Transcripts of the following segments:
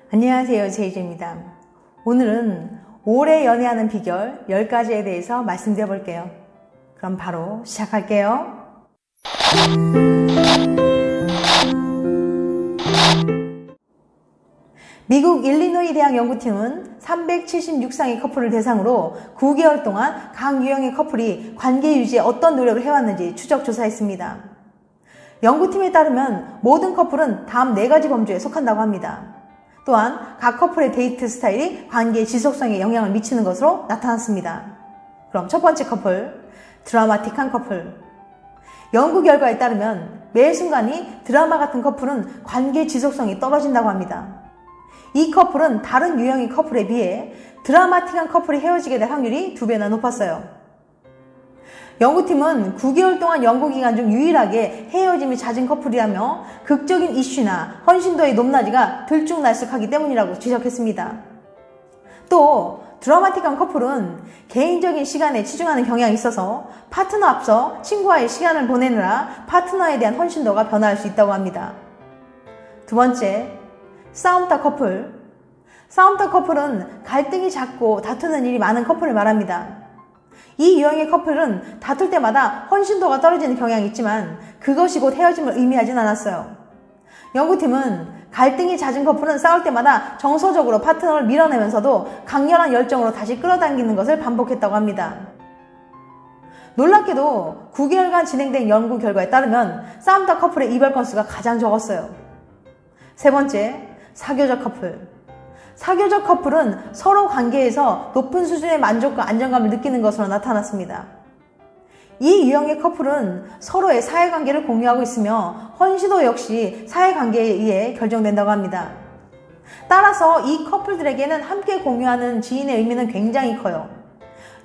안녕하세요, 제이제입니다. 오늘은 오래 연애하는 비결 10가지에 대해서 말씀드려 볼게요. 그럼 바로 시작할게요. 미국 일리노이 대학 연구팀은 376상의 커플을 대상으로 9개월 동안 각 유형의 커플이 관계 유지에 어떤 노력을 해왔는지 추적 조사했습니다. 연구팀에 따르면 모든 커플은 다음 4가지 범주에 속한다고 합니다. 또한 각 커플의 데이트 스타일이 관계의 지속성에 영향을 미치는 것으로 나타났습니다. 그럼 첫 번째 커플, 드라마틱한 커플. 연구 결과에 따르면 매 순간이 드라마 같은 커플은 관계 지속성이 떨어진다고 합니다. 이 커플은 다른 유형의 커플에 비해 드라마틱한 커플이 헤어지게 될 확률이 2배나 높았어요. 연구팀은 9개월 동안 연구기간 중 유일하게 헤어짐이 잦은 커플이라며 극적인 이슈나 헌신도의 높낮이가 들쭉날쭉하기 때문이라고 지적했습니다. 또 드라마틱한 커플은 개인적인 시간에 치중하는 경향이 있어서 파트너 앞서 친구와의 시간을 보내느라 파트너에 대한 헌신도가 변화할 수 있다고 합니다. 두 번째, 싸움터 커플. 싸움터 커플은 갈등이 잦고 다투는 일이 많은 커플을 말합니다. 이 유형의 커플은 다툴 때마다 헌신도가 떨어지는 경향이 있지만 그것이 곧 헤어짐을 의미하진 않았어요. 연구팀은 갈등이 잦은 커플은 싸울 때마다 정서적으로 파트너를 밀어내면서도 강렬한 열정으로 다시 끌어당기는 것을 반복했다고 합니다. 놀랍게도 9개월간 진행된 연구 결과에 따르면 싸움터 커플의 이별 건수가 가장 적었어요. 세 번째, 사교적 커플. 사교적 커플은 서로 관계에서 높은 수준의 만족과 안정감을 느끼는 것으로 나타났습니다. 이 유형의 커플은 서로의 사회관계를 공유하고 있으며 헌신도 역시 사회관계에 의해 결정된다고 합니다. 따라서 이 커플들에게는 함께 공유하는 지인의 의미는 굉장히 커요.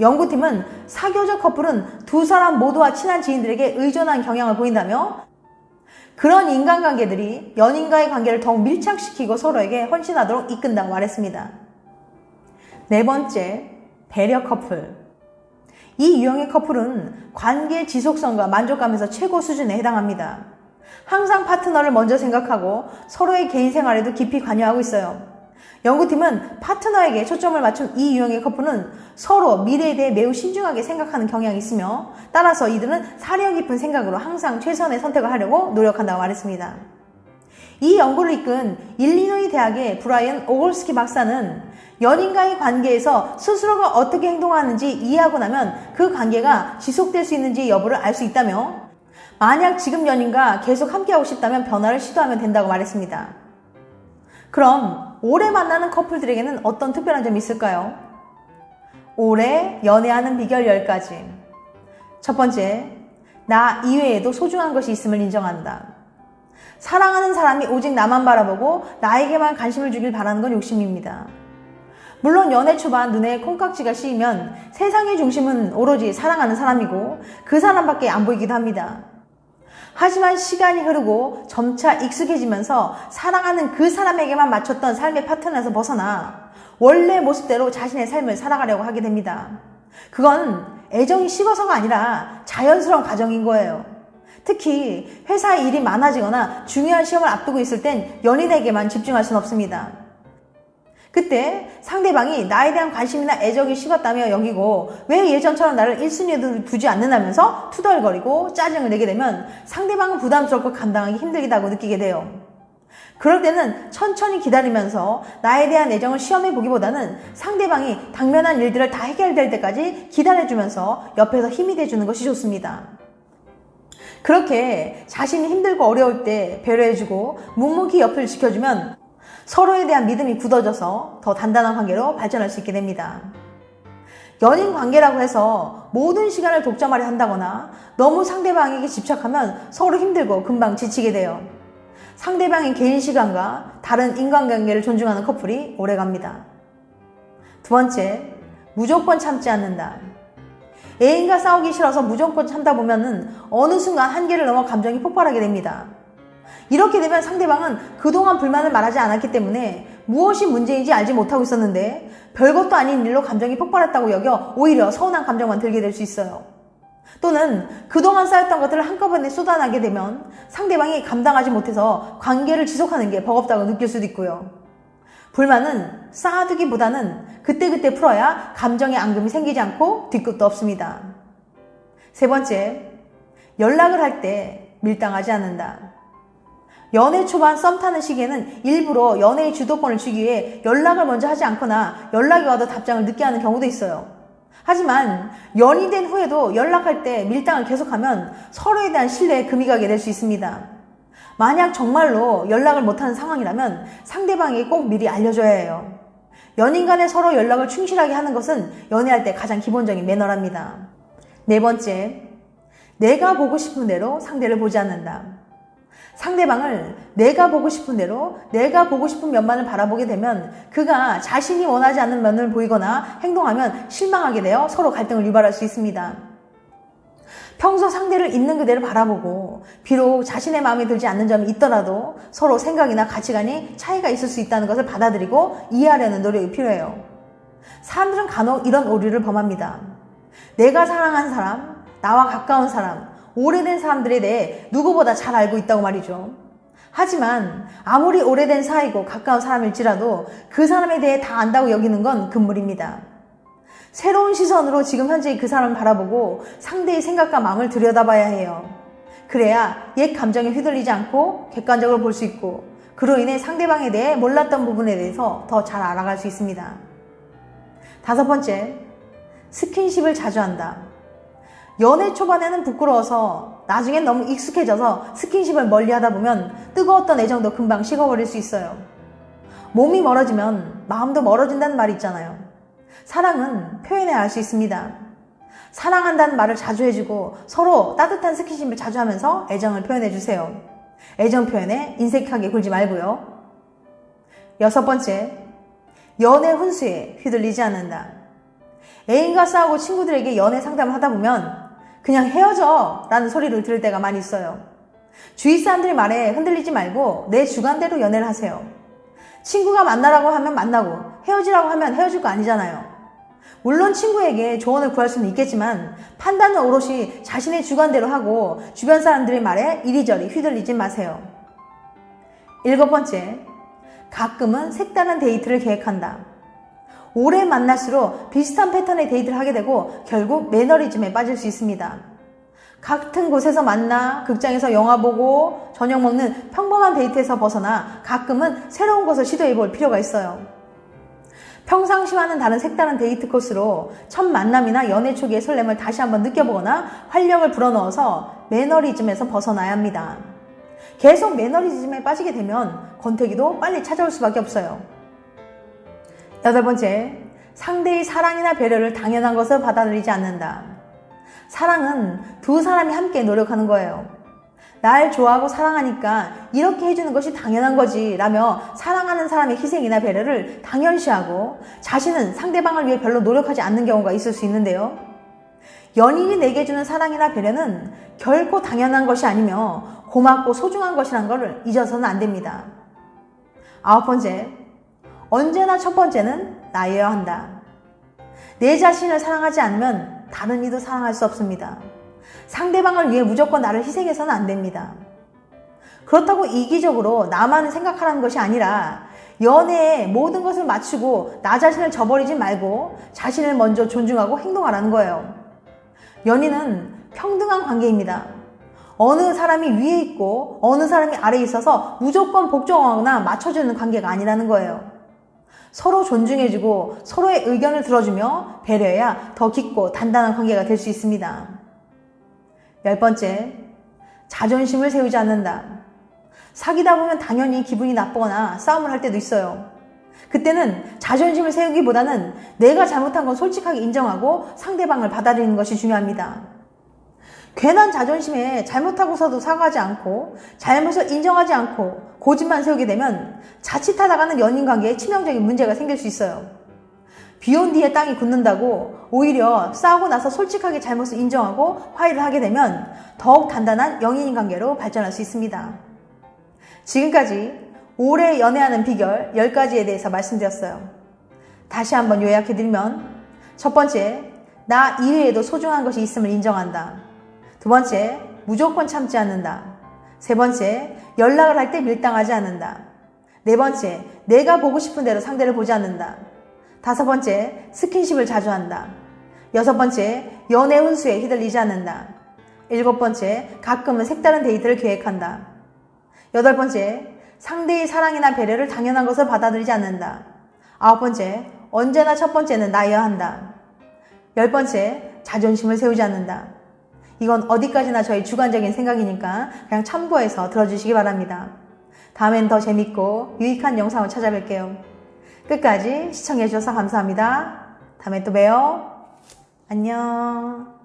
연구팀은 사교적 커플은 두 사람 모두와 친한 지인들에게 의존한 경향을 보인다며 그런 인간관계들이 연인과의 관계를 더욱 밀착시키고 서로에게 헌신하도록 이끈다고 말했습니다. 네 번째, 배려 커플. 이 유형의 커플은 관계의 지속성과 만족감에서 최고 수준에 해당합니다. 항상 파트너를 먼저 생각하고 서로의 개인 생활에도 깊이 관여하고 있어요. 연구팀은 파트너에게 초점을 맞춘 이 유형의 커플은 서로 미래에 대해 매우 신중하게 생각하는 경향이 있으며 따라서 이들은 사려 깊은 생각으로 항상 최선의 선택을 하려고 노력한다고 말했습니다. 이 연구를 이끈 일리노이 대학의 브라이언 오골스키 박사는 연인과의 관계에서 스스로가 어떻게 행동하는지 이해하고 나면 그 관계가 지속될 수 있는지 여부를 알 수 있다며 만약 지금 연인과 계속 함께하고 싶다면 변화를 시도하면 된다고 말했습니다. 그럼 오래 만나는 커플들에게는 어떤 특별한 점이 있을까요? 오래 연애하는 비결 10가지. 첫 번째, 나 이외에도 소중한 것이 있음을 인정한다. 사랑하는 사람이 오직 나만 바라보고 나에게만 관심을 주길 바라는 건 욕심입니다. 물론 연애 초반 눈에 콩깍지가 씌이면 세상의 중심은 오로지 사랑하는 사람이고 그 사람밖에 안 보이기도 합니다. 하지만 시간이 흐르고 점차 익숙해지면서 사랑하는 그 사람에게만 맞췄던 삶의 파트너에서 벗어나 원래 모습대로 자신의 삶을 살아가려고 하게 됩니다. 그건 애정이 식어서가 아니라 자연스러운 과정인 거예요. 특히 회사에 일이 많아지거나 중요한 시험을 앞두고 있을 땐 연인에게만 집중할 수는 없습니다. 그때 상대방이 나에 대한 관심이나 애정이 식었다며 여기고 왜 예전처럼 나를 1순위에도 두지 않는다면서 투덜거리고 짜증을 내게 되면 상대방은 부담스럽고 감당하기 힘들다고 느끼게 돼요. 그럴 때는 천천히 기다리면서 나에 대한 애정을 시험해 보기보다는 상대방이 당면한 일들을 다 해결될 때까지 기다려주면서 옆에서 힘이 돼주는 것이 좋습니다. 그렇게 자신이 힘들고 어려울 때 배려해주고 묵묵히 옆을 지켜주면 서로에 대한 믿음이 굳어져서 더 단단한 관계로 발전할 수 있게 됩니다. 연인 관계라고 해서 모든 시간을 독점하려 한다거나 너무 상대방에게 집착하면 서로 힘들고 금방 지치게 돼요. 상대방의 개인 시간과 다른 인간관계를 존중하는 커플이 오래갑니다. 두 번째, 무조건 참지 않는다. 애인과 싸우기 싫어서 무조건 참다 보면은 어느 순간 한계를 넘어 감정이 폭발하게 됩니다. 이렇게 되면 상대방은 그동안 불만을 말하지 않았기 때문에 무엇이 문제인지 알지 못하고 있었는데 별것도 아닌 일로 감정이 폭발했다고 여겨 오히려 서운한 감정만 들게 될 수 있어요. 또는 그동안 쌓였던 것들을 한꺼번에 쏟아나게 되면 상대방이 감당하지 못해서 관계를 지속하는 게 버겁다고 느낄 수도 있고요. 불만은 쌓아두기보다는 그때그때 풀어야 감정의 앙금이 생기지 않고 뒤끝도 없습니다. 세 번째, 연락을 할 때 밀당하지 않는다. 연애 초반 썸 타는 시기에는 일부러 연애의 주도권을 주기 위해 연락을 먼저 하지 않거나 연락이 와도 답장을 늦게 하는 경우도 있어요. 하지만 연이 된 후에도 연락할 때 밀당을 계속하면 서로에 대한 신뢰에 금이 가게 될 수 있습니다. 만약 정말로 연락을 못하는 상황이라면 상대방에게 꼭 미리 알려줘야 해요. 연인 간에 서로 연락을 충실하게 하는 것은 연애할 때 가장 기본적인 매너랍니다. 네 번째, 내가 보고 싶은 대로 상대를 보지 않는다. 상대방을 내가 보고 싶은 대로 내가 보고 싶은 면만을 바라보게 되면 그가 자신이 원하지 않는 면을 보이거나 행동하면 실망하게 되어 서로 갈등을 유발할 수 있습니다. 평소 상대를 있는 그대로 바라보고 비록 자신의 마음에 들지 않는 점이 있더라도 서로 생각이나 가치관이 차이가 있을 수 있다는 것을 받아들이고 이해하려는 노력이 필요해요. 사람들은 간혹 이런 오류를 범합니다. 내가 사랑하는 사람, 나와 가까운 사람, 오래된 사람들에 대해 누구보다 잘 알고 있다고 말이죠. 하지만 아무리 오래된 사이고 가까운 사람일지라도 그 사람에 대해 다 안다고 여기는 건 금물입니다. 새로운 시선으로 지금 현재 그 사람을 바라보고 상대의 생각과 마음을 들여다봐야 해요. 그래야 옛 감정에 휘둘리지 않고 객관적으로 볼 수 있고 그로 인해 상대방에 대해 몰랐던 부분에 대해서 더 잘 알아갈 수 있습니다. 다섯 번째, 스킨십을 자주 한다. 연애 초반에는 부끄러워서 나중엔 너무 익숙해져서 스킨십을 멀리 하다 보면 뜨거웠던 애정도 금방 식어버릴 수 있어요. 몸이 멀어지면 마음도 멀어진다는 말이 있잖아요. 사랑은 표현해야 할 수 있습니다. 사랑한다는 말을 자주 해주고 서로 따뜻한 스킨십을 자주 하면서 애정을 표현해주세요. 애정 표현에 인색하게 굴지 말고요. 여섯 번째, 연애 훈수에 휘둘리지 않는다. 애인과 싸우고 친구들에게 연애 상담을 하다 보면 그냥 헤어져 라는 소리를 들을 때가 많이 있어요. 주위 사람들의 말에 흔들리지 말고 내 주관대로 연애를 하세요. 친구가 만나라고 하면 만나고 헤어지라고 하면 헤어질 거 아니잖아요. 물론 친구에게 조언을 구할 수는 있겠지만 판단은 오롯이 자신의 주관대로 하고 주변 사람들의 말에 이리저리 휘둘리지 마세요. 일곱 번째, 가끔은 색다른 데이트를 계획한다. 오래 만날수록 비슷한 패턴의 데이트를 하게 되고 결국 매너리즘에 빠질 수 있습니다. 같은 곳에서 만나 극장에서 영화 보고 저녁 먹는 평범한 데이트에서 벗어나 가끔은 새로운 것을 시도해 볼 필요가 있어요. 평상시와는 다른 색다른 데이트 코스로 첫 만남이나 연애 초기의 설렘을 다시 한번 느껴보거나 활력을 불어넣어서 매너리즘에서 벗어나야 합니다. 계속 매너리즘에 빠지게 되면 권태기도 빨리 찾아올 수밖에 없어요. 여덟 번째, 상대의 사랑이나 배려를 당연한 것으로 받아들이지 않는다. 사랑은 두 사람이 함께 노력하는 거예요. 날 좋아하고 사랑하니까 이렇게 해주는 것이 당연한 거지 라며 사랑하는 사람의 희생이나 배려를 당연시하고 자신은 상대방을 위해 별로 노력하지 않는 경우가 있을 수 있는데요. 연인이 내게 주는 사랑이나 배려는 결코 당연한 것이 아니며 고맙고 소중한 것이란 것을 잊어서는 안 됩니다. 아홉 번째, 언제나 첫 번째는 나여야 한다. 내 자신을 사랑하지 않으면 다른 이도 사랑할 수 없습니다. 상대방을 위해 무조건 나를 희생해서는 안 됩니다. 그렇다고 이기적으로 나만 생각하라는 것이 아니라 연애에 모든 것을 맞추고 나 자신을 저버리지 말고 자신을 먼저 존중하고 행동하라는 거예요. 연인은 평등한 관계입니다. 어느 사람이 위에 있고 어느 사람이 아래에 있어서 무조건 복종하거나 맞춰주는 관계가 아니라는 거예요. 서로 존중해주고 서로의 의견을 들어주며 배려해야 더 깊고 단단한 관계가 될 수 있습니다. 열 번째, 자존심을 세우지 않는다. 사귀다 보면 당연히 기분이 나쁘거나 싸움을 할 때도 있어요. 그때는 자존심을 세우기보다는 내가 잘못한 건 솔직하게 인정하고 상대방을 받아들이는 것이 중요합니다. 괜한 자존심에 잘못하고서도 사과하지 않고 잘못을 인정하지 않고 고집만 세우게 되면 자칫하다가는 연인관계에 치명적인 문제가 생길 수 있어요. 비온 뒤에 땅이 굳는다고 오히려 싸우고 나서 솔직하게 잘못을 인정하고 화해를 하게 되면 더욱 단단한 연인관계로 발전할 수 있습니다. 지금까지 오래 연애하는 비결 10가지에 대해서 말씀드렸어요. 다시 한번 요약해드리면 첫 번째, 나 이외에도 소중한 것이 있음을 인정한다. 두 번째, 무조건 참지 않는다. 세 번째, 연락을 할 때 밀당하지 않는다. 네 번째, 내가 보고 싶은 대로 상대를 보지 않는다. 5번째, 스킨십을 자주 한다. 6번째, 연애 훈수에 휘둘리지 않는다. 7번째, 가끔은 색다른 데이트를 계획한다. 8번째, 상대의 사랑이나 배려를 당연한 것을 받아들이지 않는다. 9번째, 언제나 첫 번째는 나여야 한다. 10번째, 자존심을 세우지 않는다. 이건 어디까지나 저의 주관적인 생각이니까 그냥 참고해서 들어주시기 바랍니다. 다음엔 더 재밌고 유익한 영상을 찾아뵐게요. 끝까지 시청해주셔서 감사합니다. 다음에 또 봬요. 안녕.